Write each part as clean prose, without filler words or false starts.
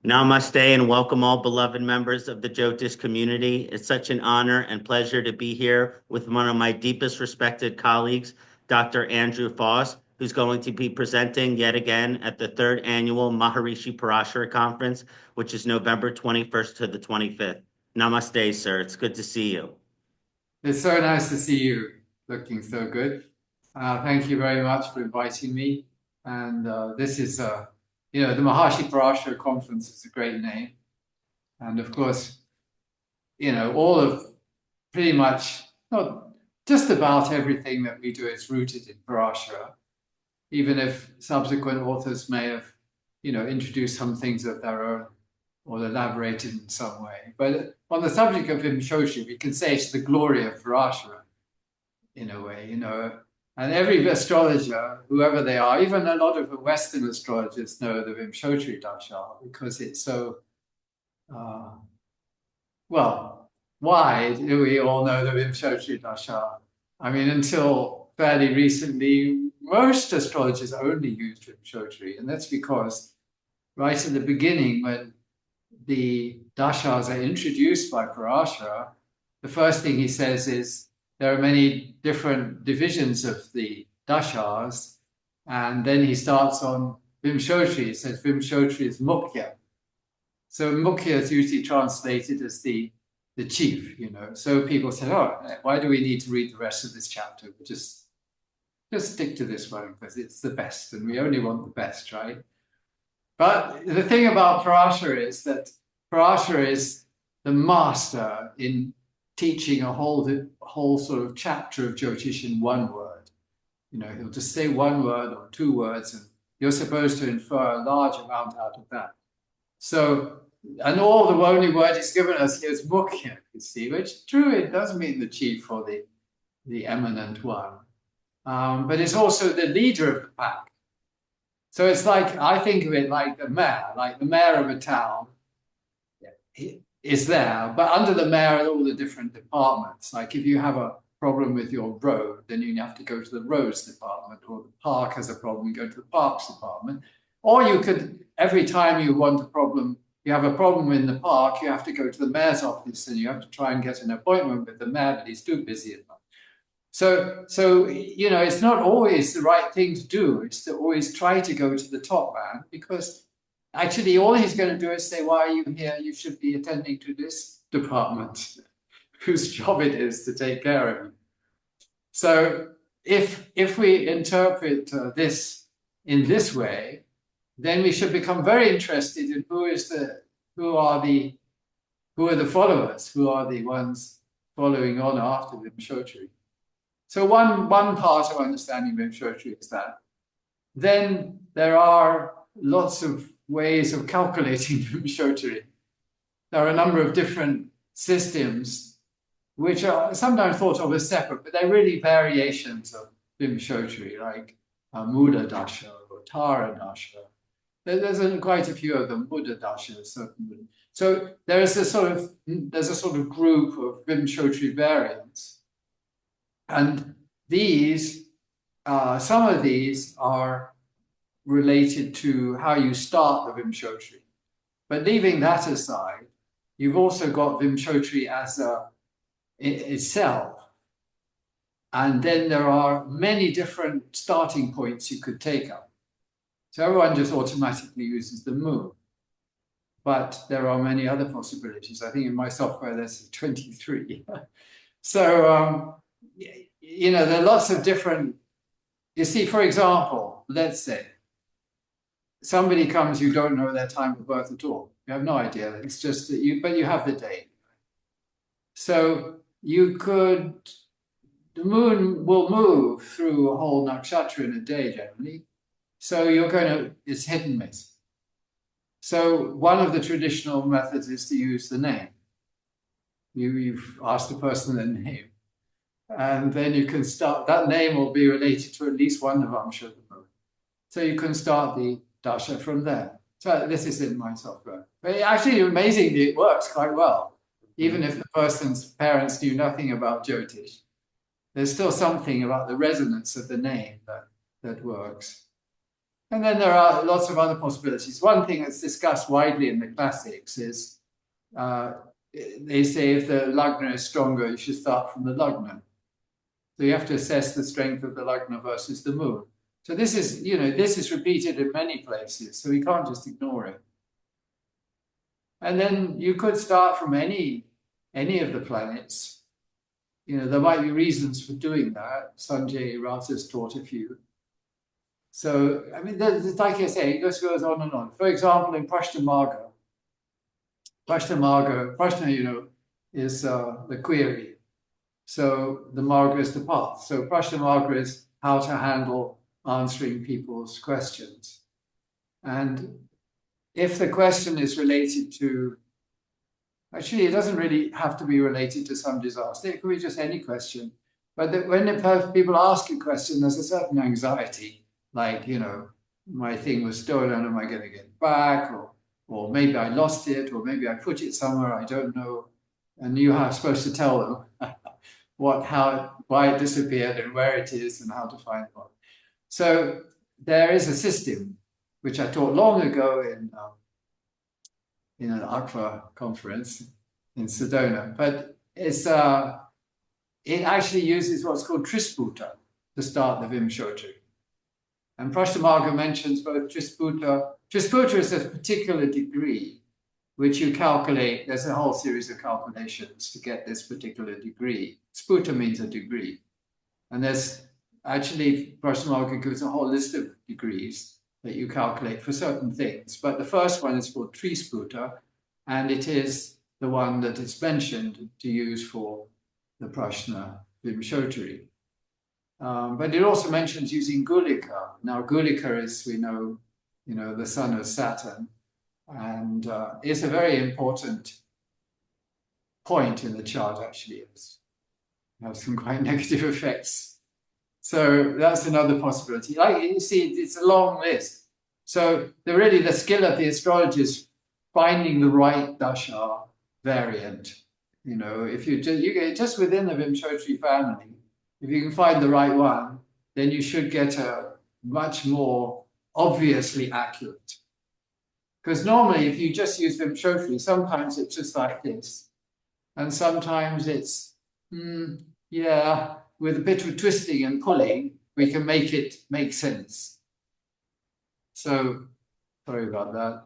Namaste and welcome all beloved members of the Jyotish community. It's such an honor and pleasure to be here with one of my deepest respected colleagues, Dr. Andrew Foss, who's going to be presenting yet again at the third annual Maharishi Parashara Conference, which is November 21st to the 25th. Namaste, sir. It's good to see you. It's so nice to see you looking so good. Thank you very much for inviting me. And this is, the Maharishi Parashara Conference is a great name. And of course, all of pretty much, not just about everything that we do is rooted in Parashara, even if subsequent authors may have, introduced some things of their own or elaborated in some way. But on the subject of Vimshottari, we can say it's the glory of Parashara, in a way, And every astrologer, whoever they are, even a lot of Western astrologers know the Vimshottari Dasha because it's so, why do we all know the Vimshottari Dasha? I mean, until fairly recently, most astrologers only used Vimshottari, and that's because right at the beginning, when the dashas are introduced by Parashara, the first thing he says is there are many different divisions of the dashas, and then he starts on Vimshottari. He says Vimshottari is Mukhya. So Mukhya is usually translated as the chief, So people say, oh, why do we need to read the rest of this chapter? Just stick to this one because it's the best, and we only want the best, right? But the thing about Parashara is that Parashara is the master in teaching a whole sort of chapter of Jyotish in one word. He'll just say one word or two words, and you're supposed to infer a large amount out of that. So, and all the only word he's given us here is Mukhya, you see, which true, it does mean the chief or the eminent one. But it's also the leader of the pack. So it's like, I think of it like the mayor of a town is there, but under the mayor are all the different departments. Like if you have a problem with your road, then you have to go to the roads department, or the park has a problem, you go to the parks department. Or you could, every time you have a problem in the park, you have to go to the mayor's office and you have to try and get an appointment with the mayor, but he's too busy at night. So it's not always the right thing to do. It's to always try to go to the top man, because actually all he's going to do is say, why are you here? You should be attending to this department, whose job it is to take care of you. So if we interpret this in this way, then we should become very interested in who are the followers, who are the ones following on after Vimshottari. So one part of understanding Vimshottari is that. Then there are lots of ways of calculating Vimshottari. There are a number of different systems which are sometimes thought of as separate, but they're really variations of Vimshottari, like Muda Dasha or Tara Dasha. There's quite a few of them, Buddha Dasha, certainly. So there's a sort of group of Vimshottari variants. And some of these are related to how you start the Vimshottari. But leaving that aside, you've also got Vimshottari as itself. And then there are many different starting points you could take up. So everyone just automatically uses the moon. But there are many other possibilities. I think in my software there's 23. So, there are lots of different, you see, for example, let's say somebody comes, you don't know their time of birth at all. You have no idea. It's just that but you have the date. So the moon will move through a whole nakshatra in a day generally. So it's hit and miss. So one of the traditional methods is to use the name. You've asked the person their name. And then you can start, that name will be related to at least one Navamsha of the moon. So you can start the dasha from there. So this is in my software. But actually, amazingly, it works quite well. Even if the person's parents knew nothing about Jyotish, there's still something about the resonance of the name that works. And then there are lots of other possibilities. One thing that's discussed widely in the classics is uh, they say if the lagna is stronger, you should start from the lagna. So you have to assess the strength of the lagna versus the moon. So this is, this is repeated in many places, so we can't just ignore it. And then you could start from any of the planets. There might be reasons for doing that. Sanjay Rata's taught a few. So, I mean, like I say, this goes on and on. For example, in Prashna, is the query. So the Marga is the path. So Prashna Marga is how to handle answering people's questions. And if the question is related to, actually, it doesn't really have to be related to some disaster. It could be just any question. But when people ask a question, there's a certain anxiety, like, my thing was stolen, am I going to get it back? Or maybe I lost it, or maybe I put it somewhere, I don't know. And you are supposed to tell them why it disappeared and where it is and how to find it. So there is a system, which I taught long ago in an Aqua conference in Sedona, but it actually uses what's called Trisputa to start the Vimshottari. And Prashtamarga mentions both Trisputa. Trisputa is a particular degree which you calculate. There's a whole series of calculations to get this particular degree. Sputa means a degree. And there's actually, Prashtamarga gives a whole list of degrees that you calculate for certain things. But the first one is called Trisputa, and it is the one that is mentioned to use for the Prashna Vimshottari. But it also mentions using Gulika. Now, Gulika is, we know, the son of Saturn, and is a very important point in the chart, actually. It has some quite negative effects. So that's another possibility. Like you see, it's a long list. So the skill of the astrologer is finding the right dasha variant. If you get just within the Vimshottari family, if you can find the right one, then you should get a much more obviously accurate. Because normally, if you just use Vimshottari, sometimes it's just like this, and sometimes it's with a bit of twisting and pulling, we can make it make sense. So, sorry about that.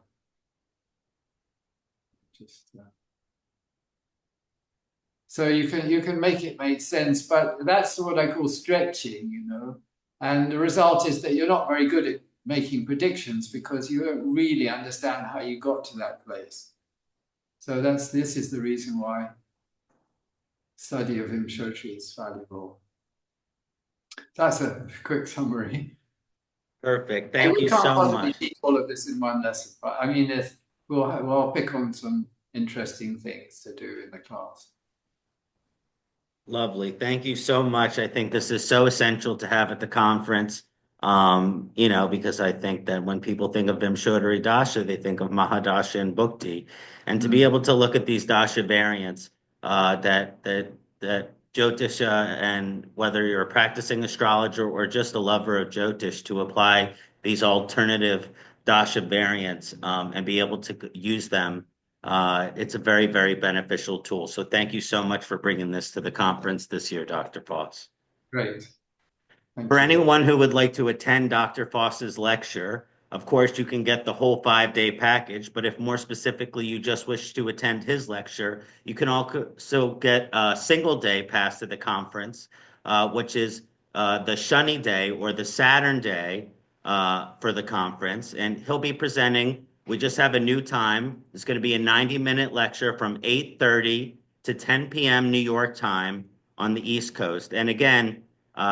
So you can make it make sense, but that's what I call stretching, And the result is that you're not very good at making predictions because you don't really understand how you got to that place. So this is the reason why study of Vimshottari is valuable. That's a quick summary. Perfect. Thank you so much. Teach all of this in one lesson, but I mean, we'll pick on some interesting things to do in the class. Lovely. Thank you so much. I think this is so essential to have at the conference, because I think that when people think of Vimshottari Dasha, they think of Mahadasha and Bhukti. And to be able to look at these Dasha variants, that Jyotisha, and whether you're a practicing astrologer or just a lover of Jyotish, to apply these alternative Dasha variants, and be able to use them, it's a very, very beneficial tool. So thank you so much for bringing this to the conference this year, Dr. Foss. Great. For anyone who would like to attend Dr. Foss's lecture, of course, you can get the whole 5-day package, but if more specifically you just wish to attend his lecture, you can also get a single day pass to the conference, which is the Shani day or the Saturn day for the conference. And he'll be presenting. We just have a new time. It's going to be a 90-minute lecture from 8:30 to 10 p.m. New York time on the East Coast. And again,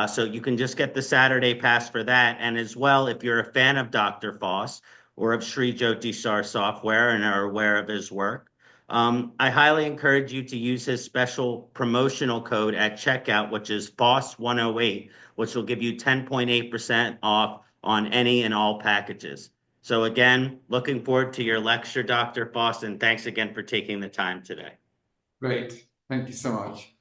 so you can just get the Saturday pass for that. And as well, if you're a fan of Dr. Foss or of Sri Jyotishar software and are aware of his work, I highly encourage you to use his special promotional code at checkout, which is FOSS108, which will give you 10.8% off on any and all packages. So again, looking forward to your lecture, Dr. Foss, and thanks again for taking the time today. Great. Thank you so much.